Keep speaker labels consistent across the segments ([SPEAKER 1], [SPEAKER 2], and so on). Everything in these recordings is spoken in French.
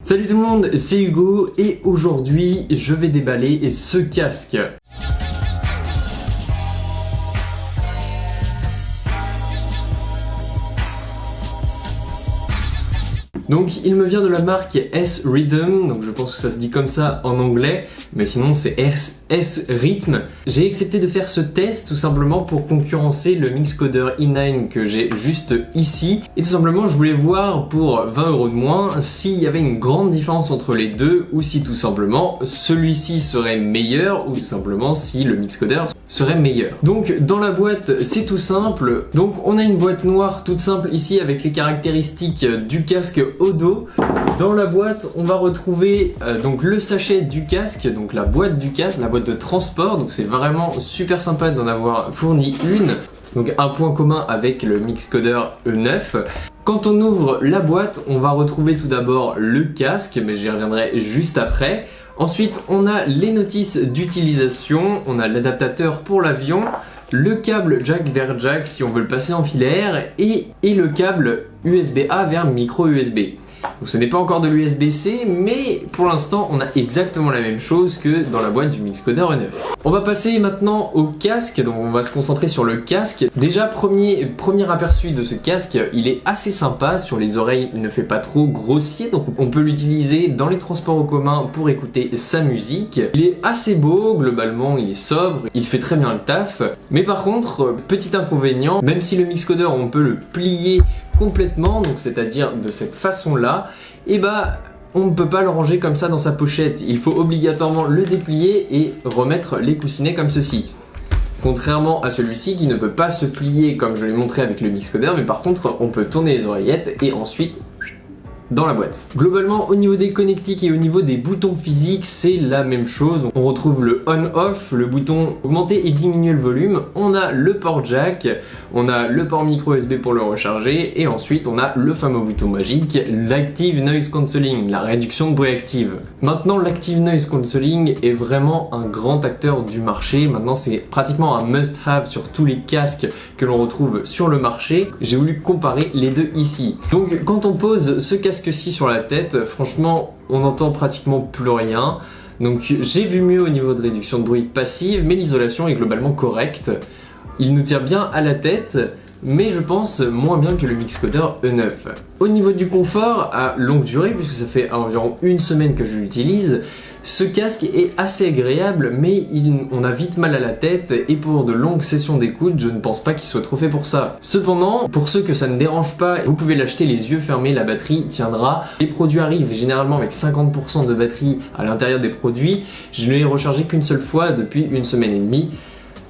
[SPEAKER 1] Salut tout le monde, c'est Hugo et aujourd'hui je vais déballer ce casque. Donc il me vient de la marque S-Rhythm, donc je pense que ça se dit comme ça en anglais, mais sinon c'est S-Rhythm. J'ai accepté de faire ce test tout simplement pour concurrencer le Mixcoder E9 que j'ai juste ici. Et tout simplement je voulais voir pour 20 € de moins s'il y avait une grande différence entre les deux ou si tout simplement celui-ci serait meilleur ou tout simplement si le Mixcoder serait meilleur. Donc dans la boîte c'est tout simple, donc on a une boîte noire toute simple ici avec les caractéristiques du casque au dos. Dans la boîte on va retrouver donc le sachet du casque, donc la boîte du casque, la boîte de transport, donc c'est vraiment super sympa d'en avoir fourni une. Donc un point commun avec le Mixcoder E9. Quand on ouvre la boîte, on va retrouver tout d'abord le casque, mais j'y reviendrai juste après. Ensuite, on a les notices d'utilisation, on a l'adaptateur pour l'avion, le câble jack vers jack si on veut le passer en filaire et le câble USB-A vers micro USB. Donc ce n'est pas encore de l'USB-C, mais pour l'instant on a exactement la même chose que dans la boîte du Mixcoder E9. On va passer maintenant au casque, donc on va se concentrer sur le casque. Déjà premier aperçu de ce casque, il est assez sympa, sur les oreilles il ne fait pas trop grossier, donc on peut l'utiliser dans les transports en commun pour écouter sa musique. Il est assez beau, globalement il est sobre, il fait très bien le taf, mais par contre, petit inconvénient, même si le Mixcoder on peut le plier complètement, donc c'est-à-dire de cette façon-là, et bah on ne peut pas le ranger comme ça dans sa pochette. Il faut obligatoirement le déplier et remettre les coussinets comme ceci. Contrairement à celui-ci qui ne peut pas se plier comme je l'ai montré avec le Mixcoder, mais par contre on peut tourner les oreillettes et ensuite dans la boîte. Globalement au niveau des connectiques et au niveau des boutons physiques c'est la même chose. On retrouve le on-off, le bouton augmenter et diminuer le volume, on a le port jack, on a le port micro USB pour le recharger et ensuite on a le fameux bouton magique, l'Active Noise Cancelling, la réduction de bruit active. Maintenant l'Active Noise Cancelling est vraiment un grand acteur du marché, maintenant c'est pratiquement un must-have sur tous les casques que l'on retrouve sur le marché. J'ai voulu comparer les deux ici. Donc quand on pose ce casque-ci sur la tête, franchement on n'entend pratiquement plus rien. Donc j'ai vu mieux au niveau de réduction de bruit passive, mais l'isolation est globalement correcte. Il nous tire bien à la tête, mais je pense moins bien que le Mixcoder E9. Au niveau du confort, à longue durée, puisque ça fait environ une semaine que je l'utilise, ce casque est assez agréable, mais on a vite mal à la tête et pour de longues sessions d'écoute, je ne pense pas qu'il soit trop fait pour ça. Cependant, pour ceux que ça ne dérange pas, vous pouvez l'acheter les yeux fermés, la batterie tiendra. Les produits arrivent généralement avec 50% de batterie à l'intérieur des produits. Je ne l'ai rechargé qu'une seule fois depuis une semaine et demie.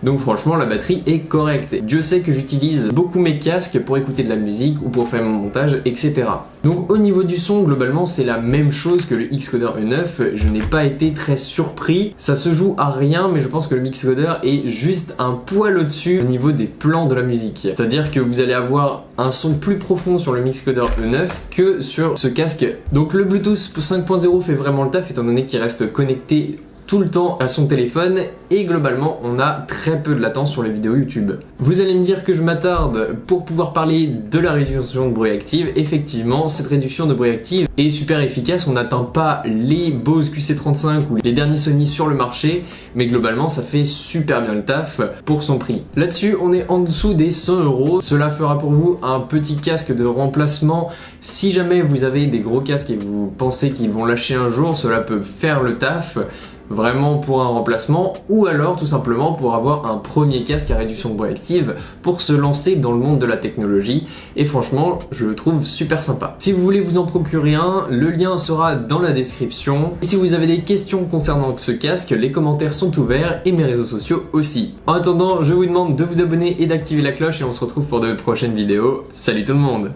[SPEAKER 1] Donc franchement la batterie est correcte. Dieu sait que j'utilise beaucoup mes casques pour écouter de la musique ou pour faire mon montage, etc. Donc au niveau du son, globalement c'est la même chose que le Mixcoder E9. Je n'ai pas été très surpris. Ça se joue à rien, mais je pense que le Mixcoder est juste un poil au-dessus au niveau des plans de la musique. C'est-à-dire que vous allez avoir un son plus profond sur le Mixcoder E9 que sur ce casque. Donc le Bluetooth 5.0 fait vraiment le taf étant donné qu'il reste connecté tout le temps à son téléphone et globalement on a très peu de latence sur les vidéos YouTube. Vous allez me dire que je m'attarde pour pouvoir parler de la réduction de bruit active. Effectivement, cette réduction de bruit active est super efficace, on n'atteint pas les Bose QC35 ou les derniers Sony sur le marché, mais globalement ça fait super bien le taf pour son prix. Là-dessus on est en dessous des 100 €, cela fera pour vous un petit casque de remplacement. Si jamais vous avez des gros casques et vous pensez qu'ils vont lâcher un jour, cela peut faire le taf vraiment pour un remplacement, ou alors tout simplement pour avoir un premier casque à réduction de bruit active pour se lancer dans le monde de la technologie, et franchement je le trouve super sympa. Si vous voulez vous en procurer un, le lien sera dans la description, et si vous avez des questions concernant ce casque, les commentaires sont ouverts et mes réseaux sociaux aussi. En attendant, je vous demande de vous abonner et d'activer la cloche et on se retrouve pour de prochaines vidéos. Salut tout le monde!